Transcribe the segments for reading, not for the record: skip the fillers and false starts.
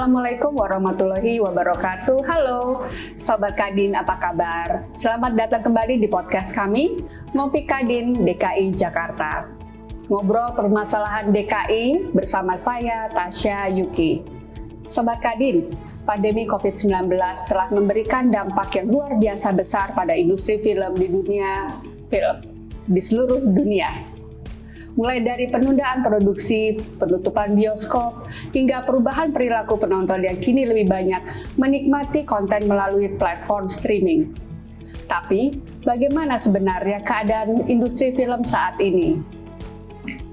Assalamualaikum warahmatullahi wabarakatuh. Halo Sobat Kadin, apa kabar? Selamat datang kembali di podcast kami, Ngopi Kadin DKI Jakarta. Ngobrol permasalahan DKI bersama saya, Tasya Yuki. Sobat Kadin, pandemi COVID-19 telah memberikan dampak yang luar biasa besar pada industri film di dunia film di seluruh dunia. Mulai dari penundaan produksi, penutupan bioskop, hingga perubahan perilaku penonton yang kini lebih banyak menikmati konten melalui platform streaming. Tapi, bagaimana sebenarnya keadaan industri film saat ini?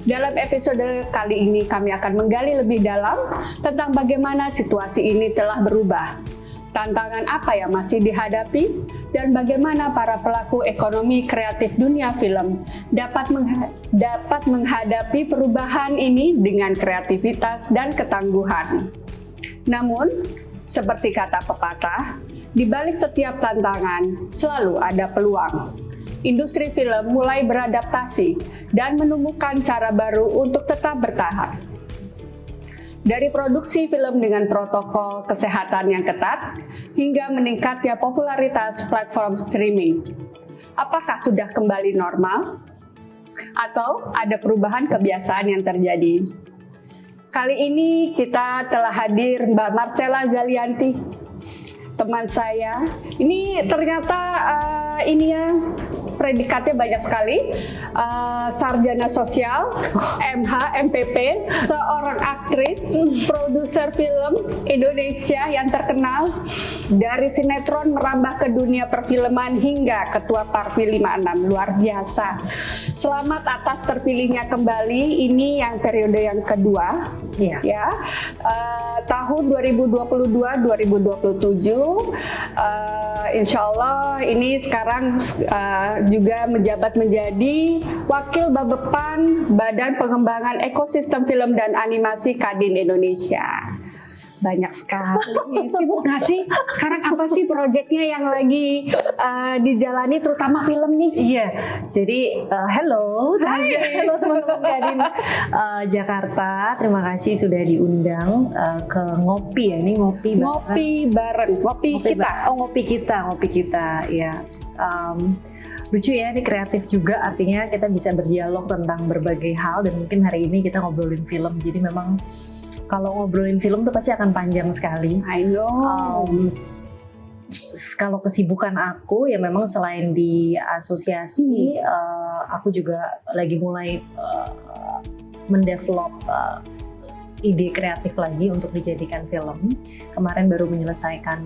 Dalam episode kali ini kami akan menggali lebih dalam tentang bagaimana situasi ini telah berubah, tantangan apa yang masih dihadapi, dan bagaimana para pelaku ekonomi kreatif dunia film dapat menghadapi perubahan ini dengan kreativitas dan ketangguhan. Namun, seperti kata pepatah, di balik setiap tantangan selalu ada peluang. Industri film mulai beradaptasi dan menemukan cara baru untuk tetap bertahan. Dari produksi film dengan protokol kesehatan yang ketat, hingga meningkatnya popularitas platform streaming. Apakah sudah kembali normal? Atau ada perubahan kebiasaan yang terjadi? Kali ini kita telah hadir Mbak Marcella Zalianti, teman saya. Ini ternyata predikatnya banyak sekali, sarjana sosial, MH, MPP, seorang aktris, produser film Indonesia yang terkenal, dari sinetron merambah ke dunia perfilman hingga ketua Parvi 56, luar biasa. Selamat atas terpilihnya kembali, ini yang periode yang kedua, ya, tahun 2022-2027, insya Allah ini sekarang juga menjabat menjadi Wakil Babepan Badan Pengembangan Ekosistem Film dan Animasi Kadin Indonesia. Banyak sekali. Sibuk nggak sih? Sekarang apa sih proyeknya yang lagi dijalani, terutama film nih? Iya, jadi hello teman-teman Kadin Jakarta. Terima kasih sudah diundang ke ngopi ya. Ini ngopi bareng. Ngopi kita. Ya. Lucu ya, ini kreatif juga, artinya kita bisa berdialog tentang berbagai hal, dan mungkin hari ini kita ngobrolin film. Jadi memang kalau ngobrolin film tuh pasti akan panjang sekali. I know. Kalau kesibukan aku ya memang selain di asosiasi, aku juga lagi mulai mendevelop ide kreatif lagi untuk dijadikan film. Kemarin baru menyelesaikan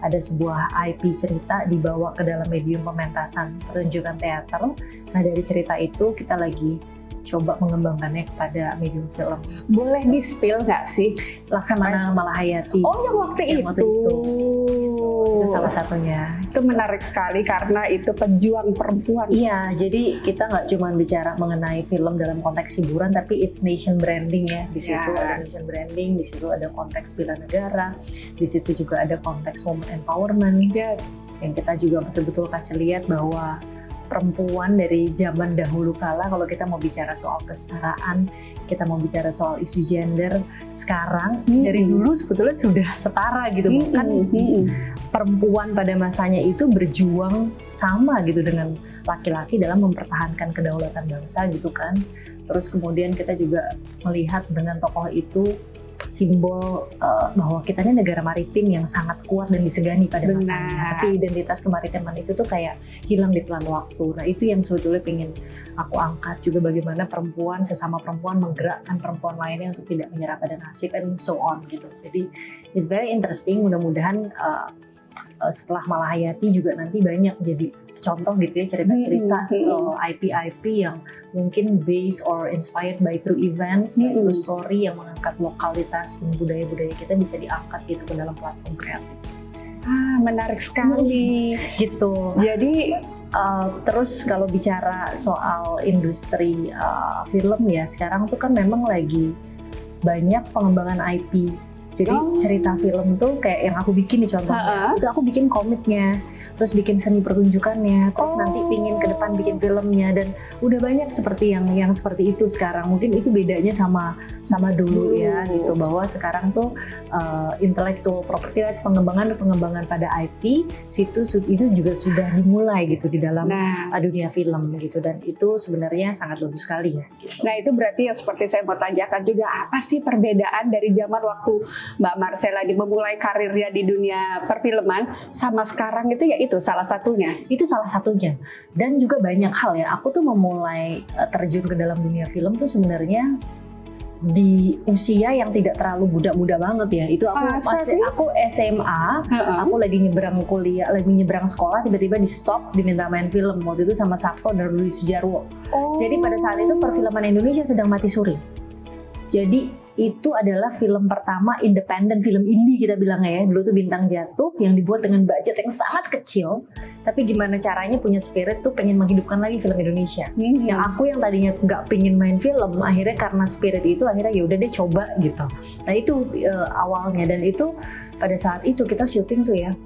ada sebuah IP cerita dibawa ke dalam medium pementasan pertunjukan teater. Nah, dari cerita itu kita lagi coba mengembangkannya kepada medium film. Boleh di-spill nggak sih? Laksamana Malahayati. Oh, yang waktu itu. Itu salah satunya. Itu menarik sekali karena itu pejuang perempuan. Iya, jadi kita nggak cuma bicara mengenai film dalam konteks hiburan, tapi it's nation branding ya. Di situ ada nation branding, di situ ada konteks bela negara, di situ juga ada konteks women empowerment. Yes. Yang kita juga betul-betul kasih lihat bahwa perempuan dari zaman dahulu kala, kalau kita mau bicara soal kesetaraan, kita mau bicara soal isu gender, sekarang dari dulu sebetulnya sudah setara gitu. Kan perempuan pada masanya itu berjuang sama gitu dengan laki-laki dalam mempertahankan kedaulatan bangsa gitu kan. Terus kemudian kita juga melihat dengan tokoh itu simbol bahwa kita ini negara maritim yang sangat kuat dan disegani pada masanya. Tapi identitas kemaritiman itu tuh kayak hilang di telan waktu. Nah, itu yang sebetulnya pengen aku angkat juga, bagaimana perempuan sesama perempuan menggerakkan perempuan lainnya untuk tidak menyerah pada nasib and so on gitu. Jadi it's very interesting. Mudah-mudahan setelah Malahayati juga nanti banyak jadi contoh gitu ya, cerita-cerita IP-IP yang mungkin based or inspired by true events, true story yang mengangkat lokalitas budaya-budaya kita bisa diangkat gitu ke dalam platform kreatif. Menarik sekali. Gitu. Jadi terus kalau bicara soal industri film ya, sekarang tuh kan memang lagi banyak pengembangan IP. Jadi cerita film tuh kayak yang aku bikin nih contohnya, itu aku bikin komiknya, terus bikin seni pertunjukannya, terus nanti pingin ke depan bikin filmnya, dan udah banyak seperti yang seperti itu sekarang. Mungkin itu bedanya sama dulu ya gitu, bahwa sekarang tuh intellectual property rights, pengembangan pada IP itu juga sudah dimulai gitu di dalam dunia film gitu, dan itu sebenarnya sangat bagus sekali ya. Nah itu berarti yang seperti saya mau tanyakan juga, apa sih perbedaan dari zaman waktu Mbak Marcella memulai karirnya di dunia perfilman sama sekarang itu, ya itu salah satunya. Itu salah satunya, dan juga banyak hal ya. Aku tuh memulai terjun ke dalam dunia film tuh sebenarnya di usia yang tidak terlalu muda banget ya. Itu aku SMA, aku lagi nyebrang kuliah, lagi nyebrang sekolah, tiba-tiba di stop, diminta main film. Waktu itu sama Sabto dan Rudi Sujarwo. Jadi pada saat itu perfilman Indonesia sedang mati suri. Jadi itu adalah film pertama independen, film indie kita bilangnya ya. Dulu tuh Bintang Jatuh yang dibuat dengan budget yang sangat kecil, tapi gimana caranya punya spirit tuh pengen menghidupkan lagi film Indonesia. Yang aku yang tadinya nggak pengen main film, akhirnya karena spirit itu akhirnya ya udah deh coba gitu. Nah itu awalnya, dan itu pada saat itu kita syuting tuh ya,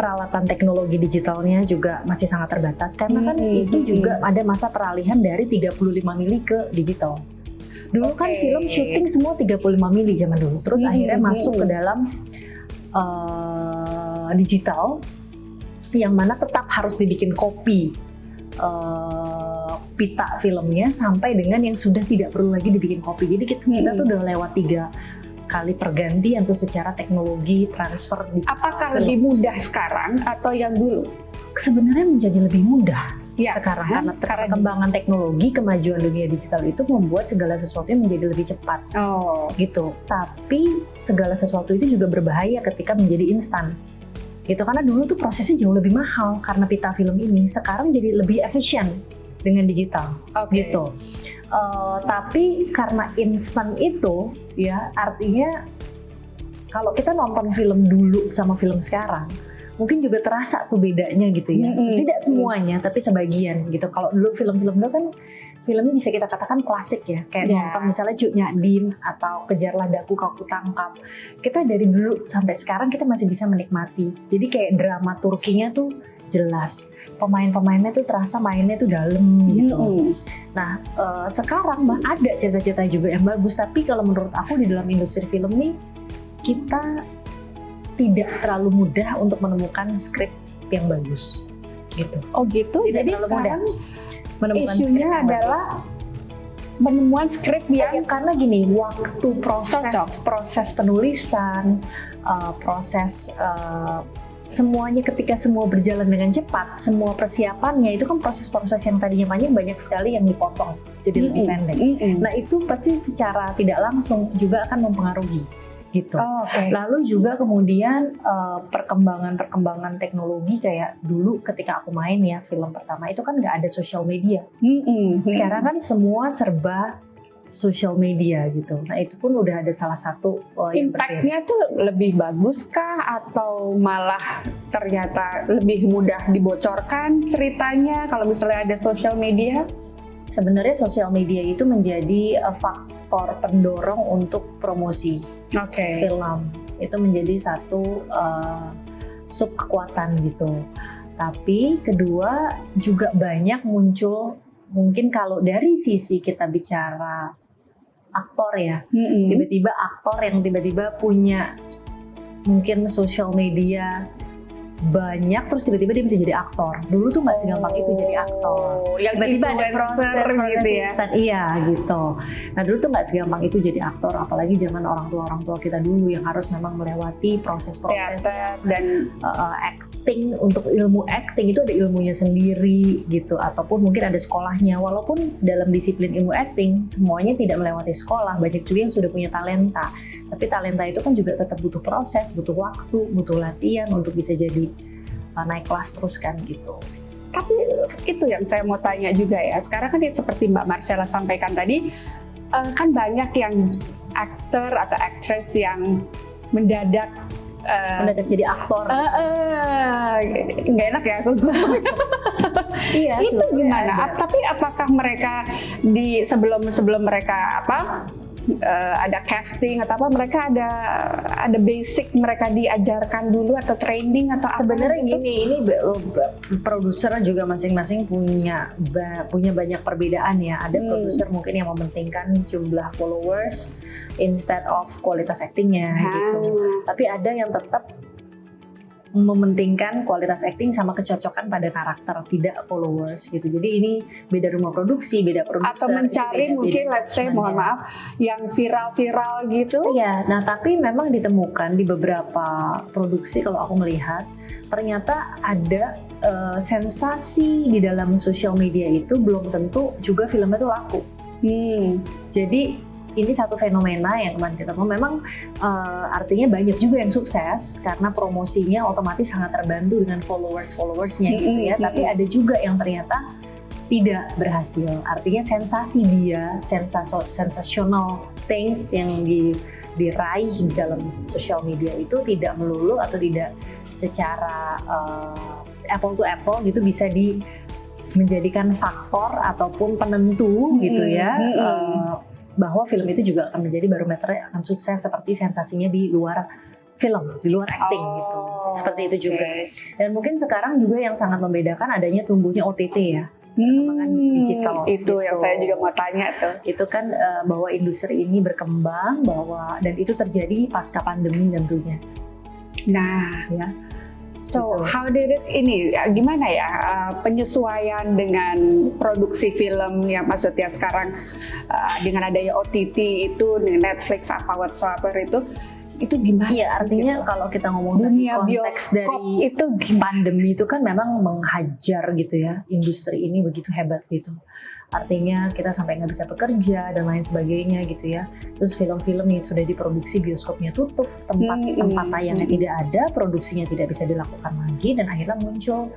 peralatan teknologi digitalnya juga masih sangat terbatas karena kan itu juga ada masa peralihan dari 35 mili ke digital. Dulu kan film syuting semua 35 mili zaman dulu, terus akhirnya masuk ke dalam digital, yang mana tetap harus dibikin kopi pita filmnya sampai dengan yang sudah tidak perlu lagi dibikin kopi. Jadi kita tuh udah lewat 3 kali pergantian tuh secara teknologi transfer. Apakah lebih mudah sekarang atau yang dulu? Sebenarnya menjadi lebih mudah sekarang karena perkembangan teknologi, kemajuan dunia digital itu membuat segala sesuatunya menjadi lebih cepat. Gitu. Tapi segala sesuatu itu juga berbahaya ketika menjadi instan. Gitu, karena dulu tuh prosesnya jauh lebih mahal karena pita film ini. Sekarang jadi lebih efisien dengan digital. Gitu. Tapi karena instan itu ya, artinya kalau kita nonton film dulu sama film sekarang, mungkin juga terasa tuh bedanya gitu ya. Tidak semuanya, tapi sebagian gitu. Kalau dulu film-film dulu kan filmnya bisa kita katakan klasik ya, kayak nonton misalnya Cut Nyak atau Kejarlah Daku Kau Kutangkap. Kita dari dulu sampai sekarang kita masih bisa menikmati. Jadi kayak drama Turkinya tuh jelas, pemain-pemainnya tuh terasa mainnya tuh dalam gitu. Nah sekarang ada cerita-cerita juga yang bagus, tapi kalau menurut aku di dalam industri film nih kita tidak terlalu mudah untuk menemukan skrip yang bagus gitu. Gitu. Tidak jadi sekarang menemukan isunya adalah penemuan skrip yang karena gini, waktu proses penulisan, proses semuanya, ketika semua berjalan dengan cepat, semua persiapannya itu kan proses-proses yang tadinya panjang banyak sekali yang dipotong jadi lebih pendek. Nah itu pasti secara tidak langsung juga akan mempengaruhi gitu. Lalu juga kemudian perkembangan teknologi, kayak dulu ketika aku main ya film pertama itu kan nggak ada sosial media. Sekarang kan semua serba sosial media gitu. Nah itu pun udah ada salah satu impact-nya tuh lebih bagus kah atau malah ternyata lebih mudah dibocorkan ceritanya kalau misalnya ada sosial media? Sebenarnya sosial media itu menjadi faktor pendorong untuk promosi film. Itu menjadi satu sub kekuatan gitu. Tapi kedua juga banyak muncul, mungkin kalau dari sisi kita bicara aktor ya, tiba-tiba aktor yang tiba-tiba punya mungkin sosial media banyak, terus tiba-tiba dia bisa jadi aktor. Dulu tuh nggak segampang itu jadi aktor. Tiba-tiba ada proses gitu ya. Iya gitu. Nah dulu tuh nggak segampang itu jadi aktor, apalagi zaman orang tua kita dulu yang harus memang melewati proses-proses dan acting. Untuk ilmu acting itu ada ilmunya sendiri gitu, ataupun mungkin ada sekolahnya. Walaupun dalam disiplin ilmu acting semuanya tidak melewati sekolah, banyak juga yang sudah punya talenta. Tapi talenta itu kan juga tetap butuh proses, butuh waktu, butuh latihan untuk bisa jadi naik kelas terus kan gitu. Tapi itu yang saya mau tanya juga ya. Sekarang kan ya seperti Mbak Marcella sampaikan tadi, kan banyak yang aktor atau aktris yang mendadak jadi aktor. Nggak enak ya aku. Iya, itu gimana? Tapi apakah mereka sebelum mereka ada casting atau apa, mereka ada basic mereka diajarkan dulu atau training atau apa Sebenarnya gitu? ini produser juga masing-masing punya banyak perbedaan ya. Ada produser mungkin yang mementingkan jumlah followers instead of kualitas aktingnya gitu. Tapi ada yang tetap mementingkan kualitas acting sama kecocokan pada karakter, tidak followers gitu. Jadi ini beda rumah produksi, beda produser. Atau mencari mungkin let's say, mohon maaf, yang viral-viral gitu. Iya, nah tapi memang ditemukan di beberapa produksi kalau aku melihat ternyata ada sensasi di dalam sosial media itu belum tentu juga filmnya itu laku. Jadi ini satu fenomena yang kemarin kita tahu, memang artinya banyak juga yang sukses karena promosinya otomatis sangat terbantu dengan followersnya gitu ya. Tapi ada juga yang ternyata tidak berhasil. Artinya sensasi dia, sensational things yang diraih di dalam sosial media itu tidak melulu atau tidak secara apple to apple gitu bisa menjadikan faktor ataupun penentu gitu ya. Bahwa film itu juga akan menjadi barometer yang akan sukses seperti sensasinya di luar film, di luar acting gitu. Seperti itu juga. Dan mungkin sekarang juga yang sangat membedakan adanya tumbuhnya OTT ya. Perkembangan digital. Itu gitu. yang saya juga mau tanya tuh. Itu kan bahwa industri ini berkembang dan itu terjadi pasca pandemi tentunya. Nah, Ya. so Gitu. how did it gimana ya penyesuaian dengan produksi film yang maksudnya sekarang dengan adanya OTT itu, dengan Netflix apa whatsoever itu gimana? Iya, artinya gitu? kalau kita ngomong Dunia dari konteks bioskop dari itu gimana? pandemi itu kan memang menghajar gitu ya, industri ini begitu hebat gitu. Artinya kita sampai nggak bisa bekerja dan lain sebagainya gitu ya. Terus film-film yang sudah diproduksi bioskopnya tutup, tempat tayangnya tidak ada, produksinya tidak bisa dilakukan lagi, dan akhirnya muncul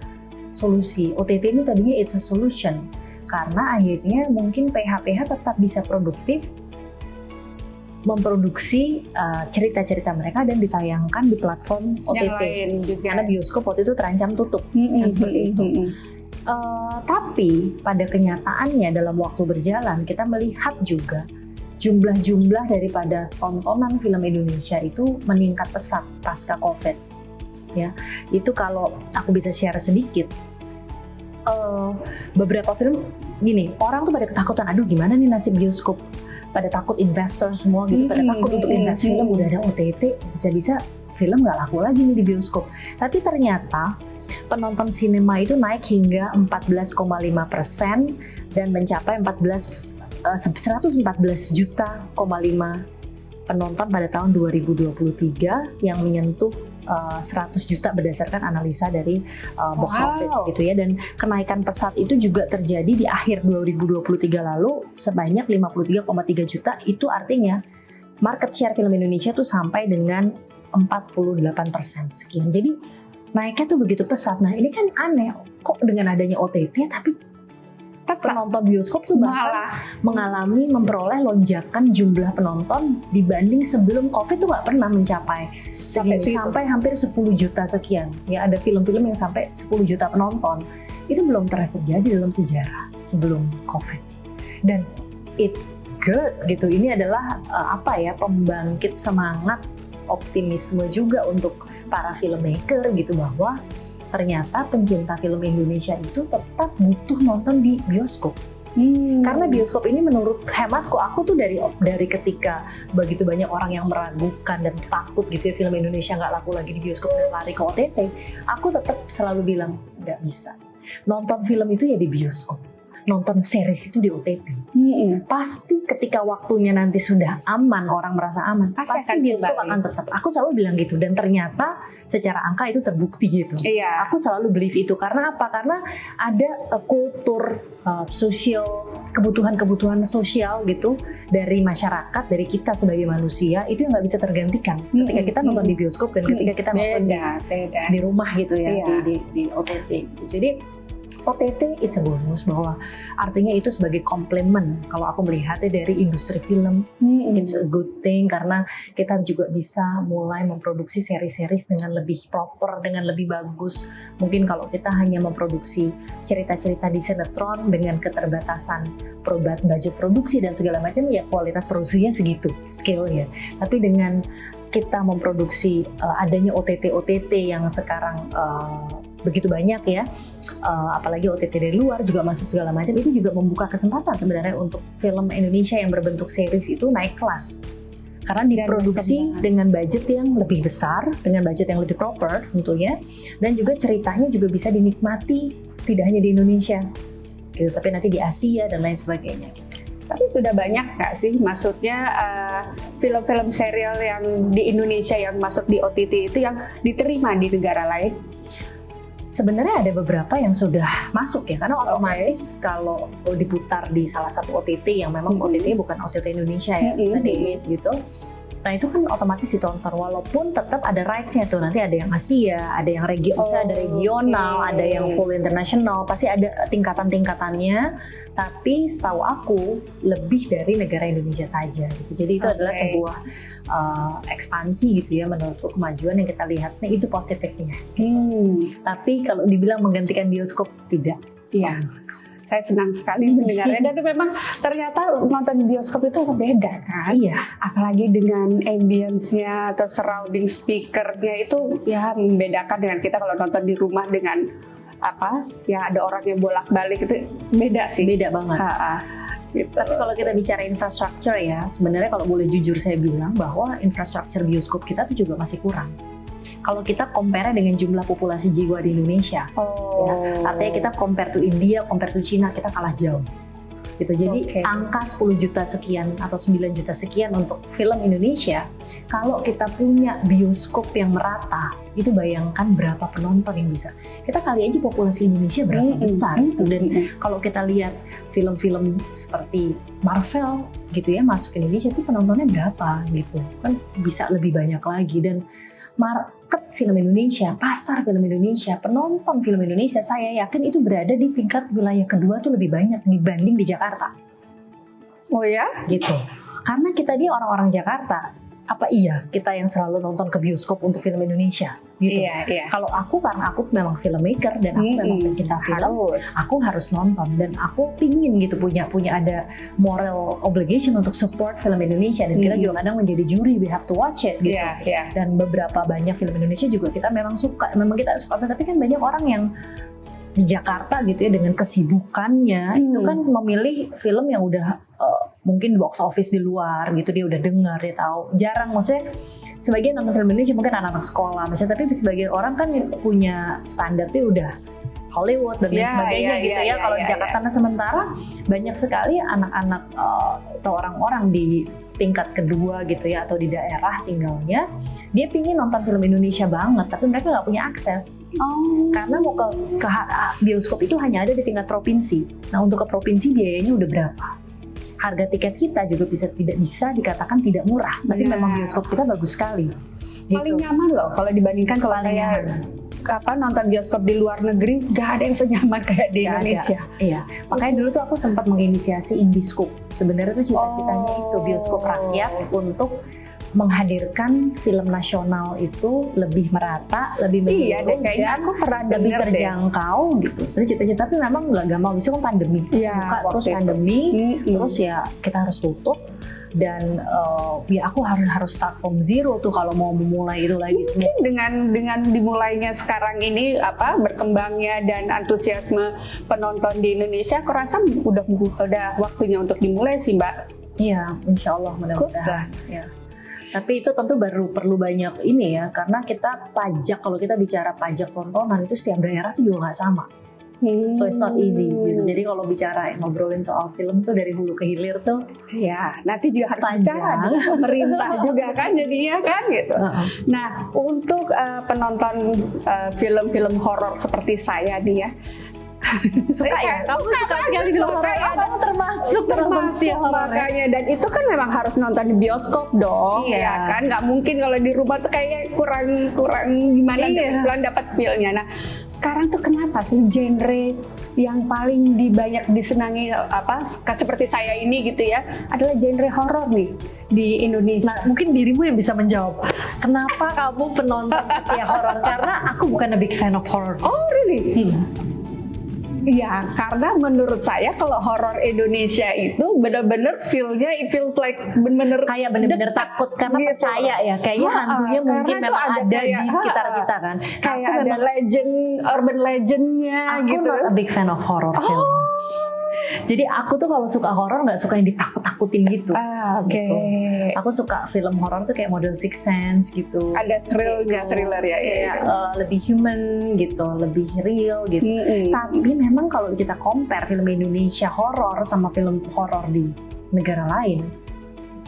solusi. OTT ini tadinya it's a solution karena akhirnya mungkin PH-PH tetap bisa produktif memproduksi cerita-cerita mereka dan ditayangkan di platform OTT. Yang lain juga. Karena bioskop waktu itu terancam tutup, kan seperti itu. Tapi pada kenyataannya dalam waktu berjalan kita melihat juga jumlah daripada tontonan film Indonesia itu meningkat pesat pasca COVID. Ya, itu kalau aku bisa share sedikit. Beberapa film gini, orang tuh pada ketakutan, aduh gimana nih nasib bioskop, pada takut investor semua gitu, pada takut untuk invest film, udah ada OTT, bisa-bisa film nggak laku lagi nih di bioskop. Tapi ternyata penonton sinema itu naik hingga 14,5% dan mencapai 114,5 juta penonton pada tahun 2023 yang menyentuh 100 juta berdasarkan analisa dari box office gitu ya. Dan kenaikan pesat itu juga terjadi di akhir 2023 lalu sebanyak 53,3 juta. Itu artinya market share film Indonesia tuh sampai dengan 48% sekian. Jadi naiknya tuh begitu pesat. Nah ini kan aneh, kok dengan adanya OTT tapi penonton bioskop tuh bahkan memperoleh lonjakan jumlah penonton dibanding sebelum COVID tuh nggak pernah mencapai sampai hampir 10 juta sekian. Ya ada film-film yang sampai 10 juta penonton. Itu belum pernah terjadi dalam sejarah sebelum COVID. Dan it's good gitu. Ini adalah pembangkit semangat, optimisme juga untuk para filmmaker gitu, bahwa ternyata pencinta film Indonesia itu tetap butuh nonton di bioskop. Karena bioskop ini menurut hematku, aku tuh dari ketika begitu banyak orang yang meragukan dan takut gitu ya film Indonesia nggak laku lagi di bioskop dan lari ke OTT, aku tetap selalu bilang nggak bisa. Nonton film itu ya di bioskop, nonton series itu di OTT. Pasti ketika waktunya nanti sudah aman, orang merasa aman, pasti bioskop akan tetap. Aku selalu bilang gitu, dan ternyata secara angka itu terbukti gitu. Iya. Aku selalu believe itu. Karena apa? Karena ada kultur sosial, kebutuhan sosial gitu dari masyarakat, dari kita sebagai manusia, itu yang nggak bisa tergantikan ketika kita nonton di bioskop dan ketika kita nonton di rumah gitu ya, di OTT. Jadi OTT it's a bonus, bahwa artinya itu sebagai komplement kalau aku melihatnya dari industri film. It's a good thing karena kita juga bisa mulai memproduksi seri-seri dengan lebih proper, dengan lebih bagus. Mungkin kalau kita hanya memproduksi cerita-cerita di sinetron dengan keterbatasan budget produksi dan segala macam, ya kualitas produksinya segitu, skillnya. Tapi dengan kita memproduksi adanya OTT yang sekarang begitu banyak ya, apalagi OTT dari luar juga masuk segala macam, itu juga membuka kesempatan sebenarnya untuk film Indonesia yang berbentuk series itu naik kelas. Karena diproduksi dengan budget yang lebih besar, dengan budget yang lebih proper tentunya, dan juga ceritanya juga bisa dinikmati tidak hanya di Indonesia gitu, tapi nanti di Asia dan lain sebagainya. Tapi sudah banyak nggak sih, maksudnya film-film serial yang di Indonesia yang masuk di OTT itu yang diterima di negara lain? Sebenarnya ada beberapa yang sudah masuk ya, karena otomatis kalau diputar di salah satu OTT yang memang OTT bukan OTT Indonesia ya, tadi gitu. Nah itu kan otomatis ditonton, walaupun tetap ada rights-nya tuh, nanti ada yang Asia, ada yang ada regional, ada yang full international, pasti ada tingkatan-tingkatannya. Tapi setahu aku lebih dari negara Indonesia saja gitu. Jadi itu adalah sebuah ekspansi gitu ya, menurutku kemajuan yang kita lihat. Nah itu positifnya. Tapi kalau dibilang menggantikan bioskop, tidak. Iya. Saya senang sekali mendengarnya, dan memang ternyata nonton di bioskop itu beda kan? Iya. Apalagi dengan ambience-nya atau surrounding speaker-nya itu ya membedakan dengan kita kalau nonton di rumah dengan ya ada orang yang bolak-balik, itu beda sih. Beda banget. Gitu. Tapi kalau kita bicara infrastruktur ya, sebenarnya kalau boleh jujur saya bilang bahwa infrastruktur bioskop kita tuh juga masih kurang. Kalau kita compare dengan jumlah populasi jiwa di Indonesia, ya, artinya kita compare to India, compare to China, kita kalah jauh. Gitu. Jadi angka 10 juta sekian atau 9 juta sekian untuk film Indonesia, kalau kita punya bioskop yang merata, itu bayangkan berapa penonton yang bisa. Kita kali aja populasi Indonesia berapa besar gitu. Dan kalau kita lihat film-film seperti Marvel gitu ya masuk ke Indonesia, itu penontonnya berapa gitu. Kan bisa lebih banyak lagi. Dan market film Indonesia, pasar film Indonesia, penonton film Indonesia, saya yakin itu berada di tingkat wilayah kedua tuh lebih banyak dibanding di Jakarta. Oh ya? Gitu. Karena kita dia orang-orang Jakarta, apa iya kita yang selalu nonton ke bioskop untuk film Indonesia? Gitu. Iya. Kalau karena aku memang filmmaker dan aku memang pencinta film, aku harus nonton dan aku pingin gitu punya ada moral obligation untuk support film Indonesia, dan kita juga kadang menjadi juri, we have to watch it gitu. Dan beberapa banyak film Indonesia juga kita memang kita suka, tapi kan banyak orang yang di Jakarta gitu ya dengan kesibukannya itu kan memilih film yang udah mungkin box office di luar gitu, dia udah dengar, dia tahu. Jarang, maksudnya sebagian nonton film Indonesia mungkin anak-anak sekolah misalnya, tapi sebagian orang kan punya standarnya udah Hollywood dan lain sebagainya gitu ya. Kalau di Jakarta, nah sementara banyak sekali anak-anak atau orang-orang di tingkat kedua gitu ya, atau di daerah tinggalnya, dia pingin nonton film Indonesia banget, tapi mereka nggak punya akses. Karena mau ke bioskop itu hanya ada di tingkat provinsi. Nah untuk ke provinsi biayanya udah berapa? Harga tiket kita juga tidak bisa dikatakan tidak murah, tapi memang bioskop kita bagus sekali. Paling nyaman loh kalau dibandingkan kalau saya nonton bioskop di luar negeri, gak ada yang senyaman kayak di Indonesia. Iya, makanya dulu tuh aku sempat menginisiasi Indiscope. Sebenarnya tuh cita-citanya itu bioskop rakyat untuk menghadirkan film nasional itu lebih merata, lebih menyeluruh, kayaknya aku pernah lebih terjangkau gitu. Jadi cita-cita tapi memang nggak gampang, bisa kan pandemi, terus pandemi, terus ya kita harus tutup. Dan ya aku harus start from zero tuh kalau mau memulai itu lagi. Mungkin dengan dimulainya sekarang ini berkembangnya dan antusiasme penonton di Indonesia, aku rasa udah waktunya untuk dimulai sih Mbak. Iya, insya Allah mudah-mudahan. Ya. Tapi itu tentu baru perlu banyak ini ya, karena kita pajak, kalau kita bicara pajak tontonan itu setiap daerah tuh juga nggak sama. So it's not easy gitu. Jadi kalau bicara ngobrolin soal film tuh dari hulu ke hilir tuh, ya nanti juga harus bicara dengan pemerintah juga kan jadinya kan gitu. Nah untuk penonton film-film horor seperti saya nih ya, suka ya? Kamu suka sekali film horor. Kamu termasuk makanya, dan itu kan memang harus nonton di bioskop dong, ya kan? Nggak mungkin kalau di rumah tuh kayak kurang gimana pelan dapat feel-nya. Nah, sekarang tuh kenapa sih genre yang paling banyak disenangi seperti saya ini gitu ya adalah genre horor nih di Indonesia. Nah, mungkin dirimu yang bisa menjawab. Kenapa kamu penonton setia horor? Karena aku bukan a big fan of horror. Oh really? Iya, karena menurut saya kalau horor Indonesia itu benar-benar feel-nya it feels like benar-benar kayak benar-benar takut karena gitu. Percaya ya, kayaknya hantunya mungkin memang ada kayak, di sekitar kita kan. Kayak ada legend, urban legendnya aku gitu. not a big fan of horror film. Jadi aku tuh kalau suka horor nggak suka yang ditakut-takutin gitu. Oke. Gitu. Aku suka film horor tuh kayak model Sixth Sense gitu. Ada thrillnya, thriller ya. Kayak lebih human gitu, lebih real gitu. Tapi memang kalau kita compare film Indonesia horor sama film horor di negara lain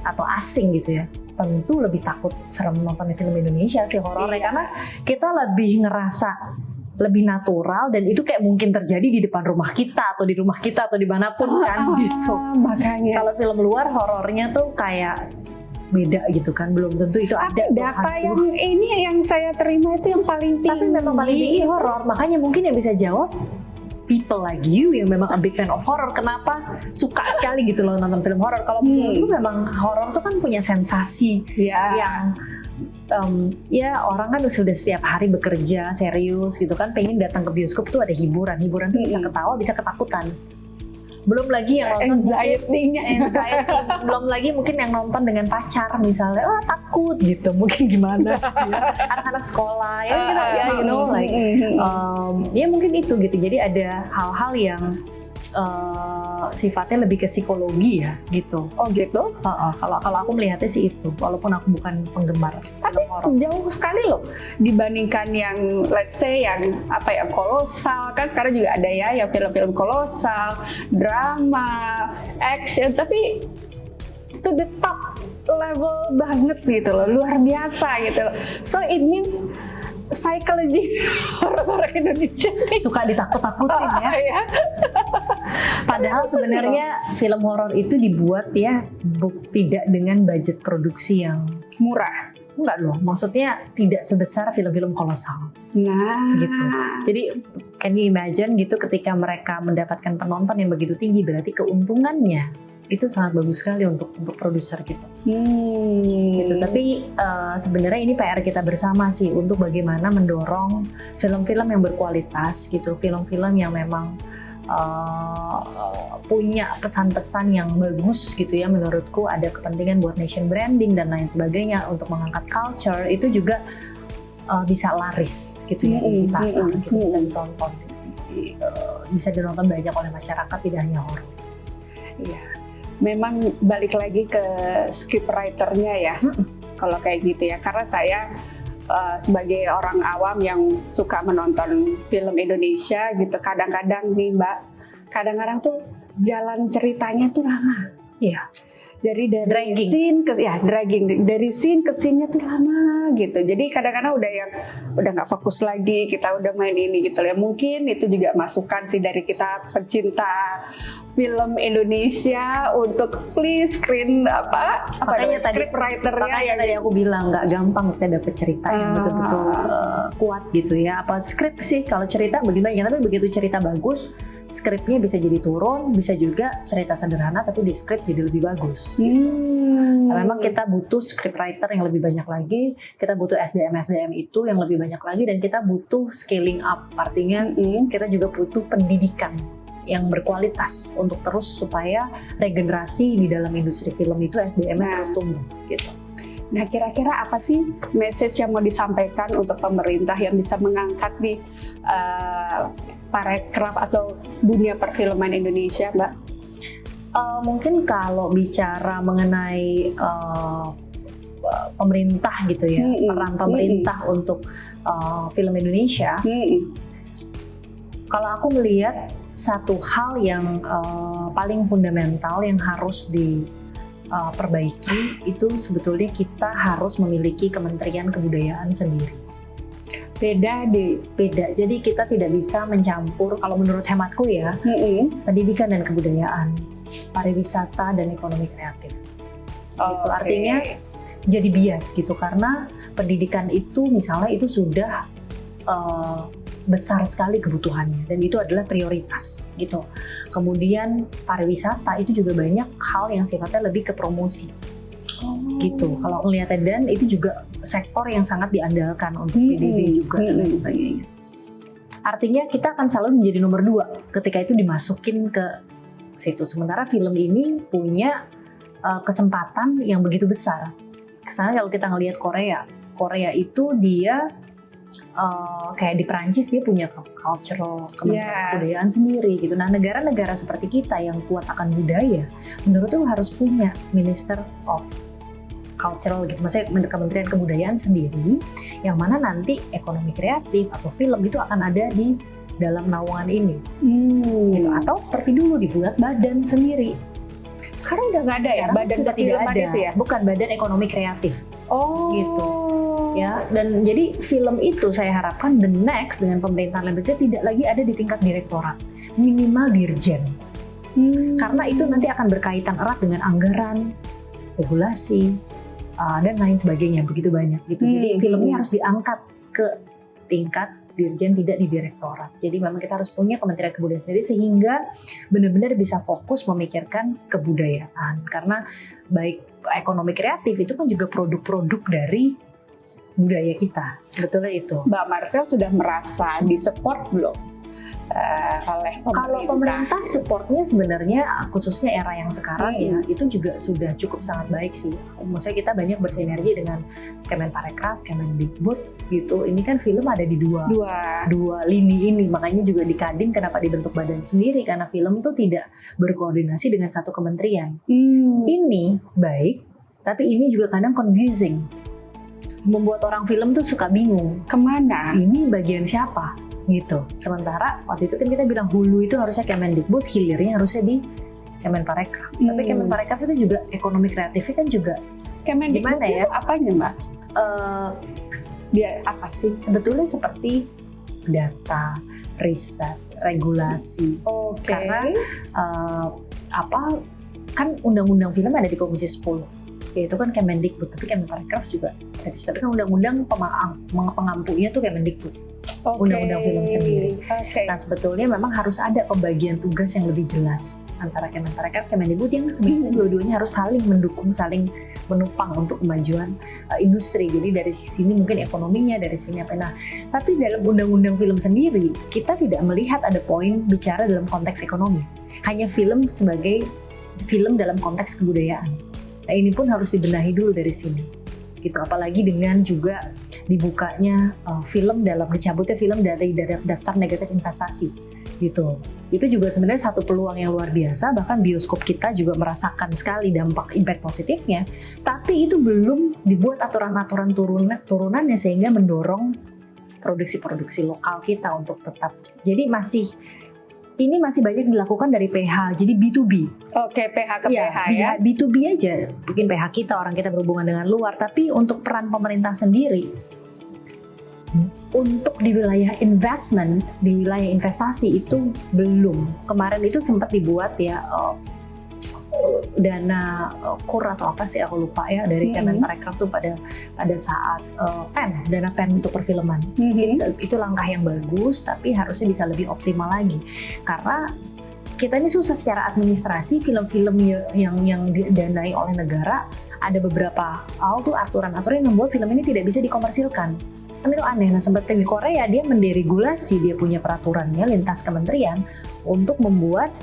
atau asing gitu ya, tentu lebih takut serem nonton film Indonesia sih horornya, karena kita lebih ngerasa lebih natural dan itu kayak mungkin terjadi di depan rumah kita atau di rumah kita atau dimanapun kan gitu. Makanya Kalau film luar horornya tuh kayak beda gitu kan, belum tentu itu ada. Tapi data yang ini yang saya terima itu yang paling tinggi. Tapi memang paling tinggi horor, makanya mungkin yang bisa jawab people like you yang memang a big fan of horror. Kenapa suka sekali gitu loh nonton film horor? Kalau menurutku memang horor tuh kan punya sensasi yang ya orang kan sudah setiap hari bekerja serius gitu kan, pengen datang ke bioskop tuh ada hiburan tuh bisa ketawa, bisa ketakutan. Belum lagi yang nonton anxiety, belum lagi mungkin yang nonton dengan pacar misalnya, takut gitu, mungkin gimana ya. Anak-anak sekolah ya kita ya you know like ya mungkin itu gitu. Jadi ada hal-hal yang sifatnya lebih ke psikologi ya gitu. Oh gitu? Kalau aku melihatnya sih itu, walaupun aku bukan penggemar. Tapi jauh sekali loh dibandingkan yang let's say yang kolosal kan sekarang juga ada ya yang film-film kolosal, drama, action, tapi to the top level banget gitu loh, luar biasa gitu loh. So it means psychology orang-orang Indonesia suka ditakut-takutin ya. Padahal sebenarnya film horor itu dibuat ya tidak dengan budget produksi yang murah. Enggak loh, maksudnya tidak sebesar film-film kolosal. Nah, gitu. Jadi can you imagine gitu ketika mereka mendapatkan penonton yang begitu tinggi, berarti keuntungannya itu sangat bagus sekali untuk produser gitu. Gitu. Tapi sebenarnya ini PR kita bersama sih untuk bagaimana mendorong film-film yang berkualitas gitu, film-film yang memang punya pesan-pesan yang bagus gitu ya. Menurutku ada kepentingan buat nation branding dan lain sebagainya untuk mengangkat culture, itu juga bisa laris gitu ya di pasar gitu, bisa ditonton, bisa dinonton banyak oleh masyarakat, tidak hanya horor. Iya. Memang balik lagi ke scriptwriter-nya ya, kalau kayak gitu ya. Karena saya sebagai orang awam yang suka menonton film Indonesia gitu, kadang-kadang nih Mbak, kadang-kadang tuh jalan ceritanya tuh lama. Iya. Jadi dari scene ke dragging, dari scene ke scene-nya tuh lama gitu. Jadi kadang-kadang udah nggak fokus lagi, kita udah main ini gitu ya. Mungkin itu juga masukan sih dari kita pecinta film Indonesia untuk please screen makanya script writer-nya yang tadi aku bilang nggak gampang kita dapet cerita yang betul-betul kuat gitu ya. Apa skrip sih, kalau cerita begitu aja, tapi begitu cerita bagus, skripnya bisa jadi turun, bisa juga cerita sederhana tapi di skrip jadi lebih bagus. Nah, memang kita butuh script writer yang lebih banyak lagi, kita butuh SDM itu yang lebih banyak lagi, dan kita butuh scaling up, artinya kita juga butuh pendidikan yang berkualitas untuk terus supaya regenerasi di dalam industri film itu SDM-nya terus tumbuh gitu. Nah, kira-kira apa sih message yang mau disampaikan untuk pemerintah yang bisa mengangkat nih parekraf atau dunia perfilman Indonesia, Mbak? Mungkin kalau bicara mengenai pemerintah gitu ya, peran pemerintah untuk film Indonesia, kalau aku melihat satu hal yang paling fundamental yang harus diperbaiki itu sebetulnya kita harus memiliki Kementerian Kebudayaan sendiri. Beda. Jadi kita tidak bisa mencampur, kalau menurut hematku ya, pendidikan dan kebudayaan, pariwisata dan ekonomi kreatif. Itu artinya jadi bias gitu, karena pendidikan itu misalnya itu sudah besar sekali kebutuhannya dan itu adalah prioritas gitu. Kemudian pariwisata itu juga banyak hal yang sifatnya lebih ke promosi gitu. Kalau ngelihatnya, dan itu juga sektor yang sangat diandalkan untuk PDB juga dan lain sebagainya. Artinya kita akan selalu menjadi nomor 2 ketika itu dimasukin ke situ. Sementara film ini punya kesempatan yang begitu besar. Karena kalau kita ngelihat Korea itu dia kayak di Perancis dia punya cultural kebudayaan sendiri gitu. Nah, negara-negara seperti kita yang kuat akan budaya, menurutku harus punya Minister of Cultural gitu, maksudnya Kementerian Kebudayaan sendiri, yang mana nanti ekonomi kreatif atau film itu akan ada di dalam naungan ini. Gitu. Atau seperti dulu dibuat badan sendiri. Sekarang udah nggak ada ya badan sudah tidak ada itu ya? Bukan badan ekonomi kreatif. Gitu. Ya, dan jadi film itu saya harapkan the next dengan pemerintahan lebih tidak lagi ada di tingkat direktorat, minimal dirjen. Karena itu nanti akan berkaitan erat dengan anggaran, regulasi, dan lain sebagainya, begitu banyak gitu. Jadi filmnya harus diangkat ke tingkat dirjen, tidak di direktorat. Jadi memang kita harus punya Kementerian Kebudayaan sendiri sehingga benar-benar bisa fokus memikirkan kebudayaan. Karena baik ekonomi kreatif itu kan juga produk-produk dari budaya kita. Sebetulnya itu. Mbak Marcel sudah merasa disupport belum oleh pemerintah? Kalau pemerintah supportnya sebenarnya khususnya era yang sekarang ya itu juga sudah cukup sangat baik sih. Maksudnya kita banyak bersinergi dengan Kemenparekraf, Kemendikbud gitu. Ini kan film ada di dua lini ini, makanya juga di Kadin kenapa dibentuk badan sendiri, karena film itu tidak berkoordinasi dengan satu kementerian. Ini baik, tapi ini juga kadang confusing. Membuat orang film tuh suka bingung. Kemana? Ini bagian siapa? Gitu. Sementara waktu itu kan kita bilang hulu itu harusnya Kemendikbud, hilirnya harusnya di Kemenparekraf. Tapi Kemenparekraf itu juga ekonomi kreatifnya kan juga Kemendikbud gimana ya? Apanya Mbak? Dia apa sih? Sebetulnya seperti data, riset, regulasi. Karena kan undang-undang film ada di Komisi 10. Yaitu kan Kemendikbud, tapi Kemenparekraf juga ada. Tapi kan undang-undang pengampunya tuh Kemendikbud. Undang-undang film sendiri. Nah sebetulnya memang harus ada pembagian tugas yang lebih jelas antara Kemenparekraf, Kemendikbud yang sebenarnya dua-duanya harus saling mendukung, saling menopang untuk kemajuan industri. Jadi dari sini mungkin ekonominya, dari sini apa. Nah tapi dalam undang-undang film sendiri kita tidak melihat ada poin bicara dalam konteks ekonomi. Hanya film sebagai film dalam konteks kebudayaan. Nah ini pun harus dibenahi dulu dari sini. Gitu, apalagi dengan juga dibukanya dicabutnya film dari daftar negatif investasi gitu. Itu juga sebenarnya satu peluang yang luar biasa, bahkan bioskop kita juga merasakan sekali dampak impact positifnya, tapi itu belum dibuat aturan-aturan turunannya sehingga mendorong produksi-produksi lokal kita untuk tetap. Jadi ini masih banyak dilakukan dari PH, jadi B2B. PH ke PH ya? B2B aja, mungkin PH kita, orang kita berhubungan dengan luar, tapi untuk peran pemerintah sendiri, untuk di wilayah investment, di wilayah investasi itu belum. Kemarin itu sempat dibuat ya, dana KUR atau apa sih aku lupa ya, dari Kemenparekraf tuh pada saat dana PEN untuk perfilman. Itu langkah yang bagus, tapi harusnya bisa lebih optimal lagi karena kita ini susah secara administrasi. Film-film yang didanai oleh negara, ada beberapa aturan-aturan yang membuat film ini tidak bisa dikomersilkan. Kan itu aneh. Nah seperti di Korea dia menderegulasi, dia punya peraturannya lintas kementerian untuk membuat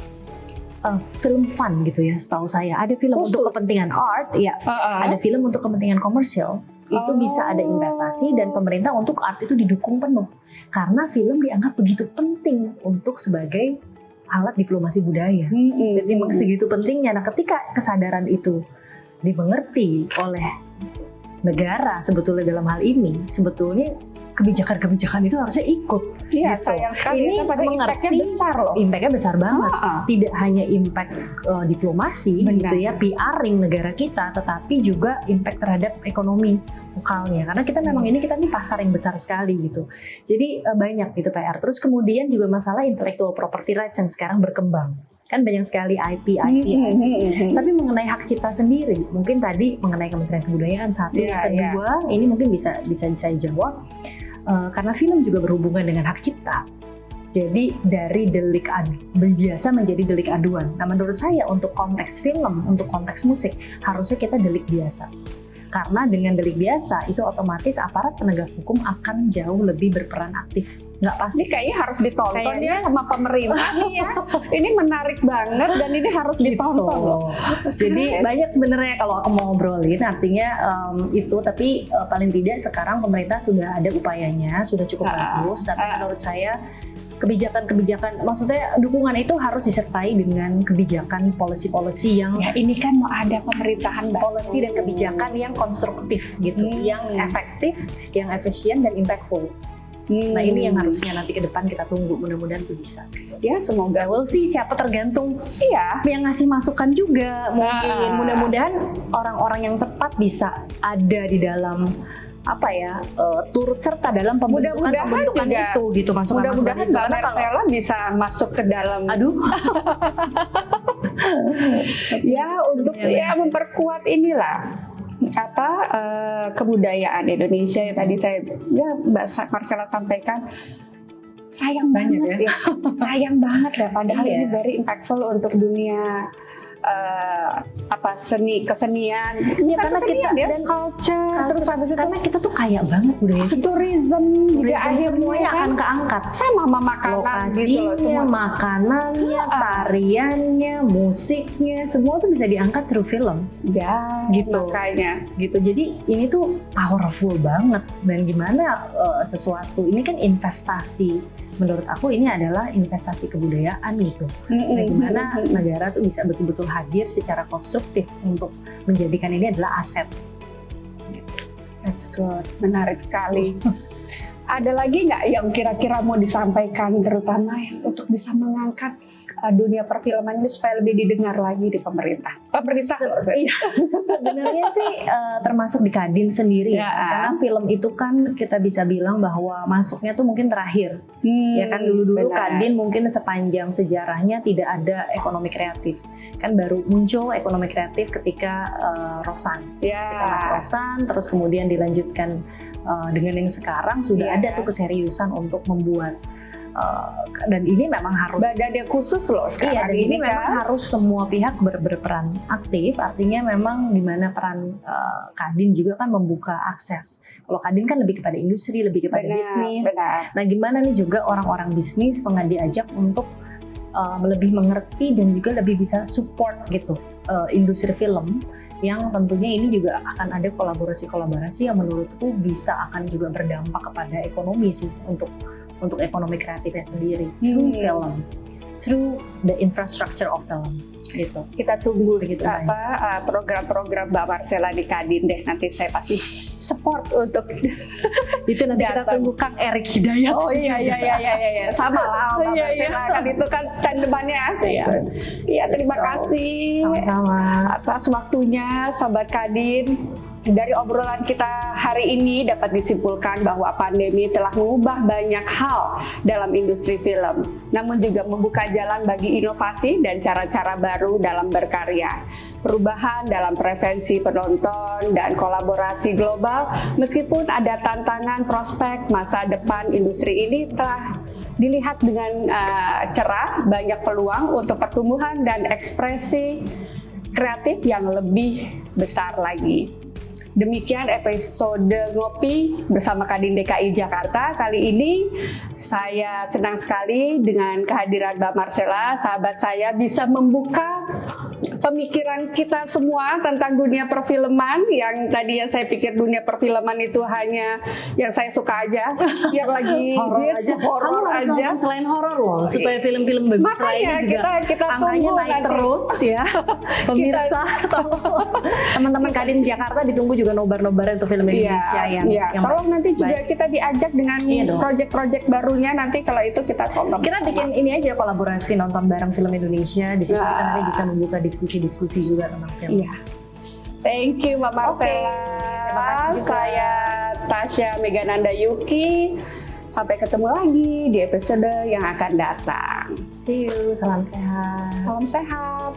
film fun gitu ya. Setahu saya ada film khusus untuk kepentingan art ya, ada film untuk kepentingan komersial. Itu bisa ada investasi dan pemerintah untuk art itu didukung penuh karena film dianggap begitu penting untuk sebagai alat diplomasi budaya. Dan memang segitu pentingnya. Nah ketika kesadaran itu dimengerti oleh negara sebetulnya dalam hal ini, sebetulnya kebijakan-kebijakan itu harusnya ikut. Iya, gitu. sayang sekali. Ini impactnya besar loh. Impactnya besar banget. Tidak hanya impact diplomasi, gitu ya, PR-ing negara kita, tetapi juga impact terhadap ekonomi lokalnya. Karena kita memang kita nih pasar yang besar sekali gitu. Jadi banyak gitu PR. Terus kemudian juga masalah intellectual property rights yang sekarang berkembang. Kan banyak sekali IP. Tapi mengenai hak cipta sendiri, mungkin tadi mengenai Kementerian Kebudayaan satu, yang kedua, ini mungkin bisa saya jawab. karena film juga berhubungan dengan hak cipta. Jadi dari delik biasa menjadi delik aduan. Nah menurut saya untuk konteks film, untuk konteks musik harusnya kita delik biasa. Karena dengan delik biasa itu otomatis aparat penegak hukum akan jauh lebih berperan aktif. Nggak pasti. Ini kayaknya harus ditonton Kayaknya ya sama pemerintah nih ya. Ini menarik banget dan ini harus ditonton loh. Jadi banyak sebenarnya kalau aku mau ngobrolin artinya itu, tapi paling tidak sekarang pemerintah sudah ada upayanya, sudah cukup bagus. Tapi menurut saya kebijakan-kebijakan, maksudnya dukungan itu harus disertai dengan kebijakan policy-policy yang ya ini kan mau ada pemerintahan baru. Policy dan kebijakan yang konstruktif gitu, yang efektif, yang efisien dan impactful. Nah ini yang harusnya nanti ke depan kita tunggu, mudah-mudahan itu bisa. Ya semoga. We'll see, siapa tergantung Iya. yang ngasih masukan juga mungkin. Mudah-mudahan orang-orang yang tepat bisa ada di dalam turut serta dalam pembentukan juga, itu gitu, masukan. Mudah-mudahan Mbak Marcella bisa masuk ke dalam. Aduh. Ya untuk ya memperkuat inilah kebudayaan Indonesia yang tadi Mbak Marcella sampaikan. Sayang banget ya. Sayang banget ya, padahal ini very impactful untuk dunia kesenian, karena kesenian kita dan culture, terus habis itu karena kita tuh kaya banget budaya kita. Tourism juga akhirnya semuanya akan keangkat, sama makanan lokasinya, gitu loh, semua makanannya, tariannya, musiknya, semua tuh bisa diangkat through film. Ya, gitu. Makanya gitu. Jadi ini tuh powerful banget, dan gimana sesuatu ini kan investasi. Menurut aku ini adalah investasi kebudayaan gitu. Nah, gimana negara tuh bisa betul-betul hadir secara konstruktif untuk menjadikan ini adalah aset. That's good, menarik sekali. Ada lagi nggak yang kira-kira mau disampaikan, terutama untuk bisa mengangkat dunia perfilman ini supaya lebih didengar lagi di pemerintah? Iya. Sebenarnya sih termasuk di Kadin sendiri ya. Karena film itu kan kita bisa bilang bahwa masuknya tuh mungkin terakhir. Ya kan dulu-dulu Kadin mungkin sepanjang sejarahnya tidak ada ekonomi kreatif. Kan baru muncul ekonomi kreatif ketika Rosan. Ketika Mas Rosan, terus kemudian dilanjutkan dengan yang sekarang sudah ada tuh keseriusan untuk membuat. Dan ini memang harus badan yang khusus loh sekarang. Iya, ini memang harus semua pihak berperan aktif. Artinya memang di mana peran Kadin juga kan membuka akses. Kalau Kadin kan lebih kepada industri, lebih kepada bisnis. Nah, gimana nih juga orang-orang bisnis diajak untuk lebih mengerti dan juga lebih bisa support gitu industri film, yang tentunya ini juga akan ada kolaborasi-kolaborasi yang menurutku bisa akan juga berdampak kepada ekonomi sih untuk ekonomi kreatifnya sendiri, through film, through the infrastructure of film, gitu. Kita tunggu program-program Mbak Marcella di Kadin deh. Nanti saya pasti support untuk itu nanti kita tunggu Kang Erik Hidayat. Oh iya, sama lah Mbak Marcella kan itu kan tandemannya. Iya, terima kasih sama-sama atas waktunya Sobat Kadin. Dari obrolan kita hari ini dapat disimpulkan bahwa pandemi telah mengubah banyak hal dalam industri film, namun juga membuka jalan bagi inovasi dan cara-cara baru dalam berkarya. Perubahan dalam preferensi penonton dan kolaborasi global, meskipun ada tantangan prospek masa depan industri ini telah dilihat dengan cerah, banyak peluang untuk pertumbuhan dan ekspresi kreatif yang lebih besar lagi. Demikian episode Ngopi bersama Kadin DKI Jakarta. Kali ini saya senang sekali dengan kehadiran Mbak Marcella, sahabat saya, bisa membuka pemikiran kita semua tentang dunia perfilman. Yang tadinya saya pikir dunia perfilman itu hanya yang saya suka aja, yang lagi horor aja. Selain horor loh, supaya film-film bagus makanya juga kita angkanya naik nanti terus ya. Pemirsa, teman-teman Kadin Jakarta ditunggu juga nobar-nobar untuk film Indonesia yang tolong nanti juga kita diajak dengan project-project barunya. Nanti kalau itu kita tonton. Kita bikin ini aja, kolaborasi nonton bareng film Indonesia. Di situ kita nanti bisa membuka diskusi-diskusi juga tentang film. Thank you Mbak Marcella. Terima kasih juga. Saya Tasya Megananda Yuki. Sampai ketemu lagi di episode yang akan datang. See you, salam sehat. Salam sehat.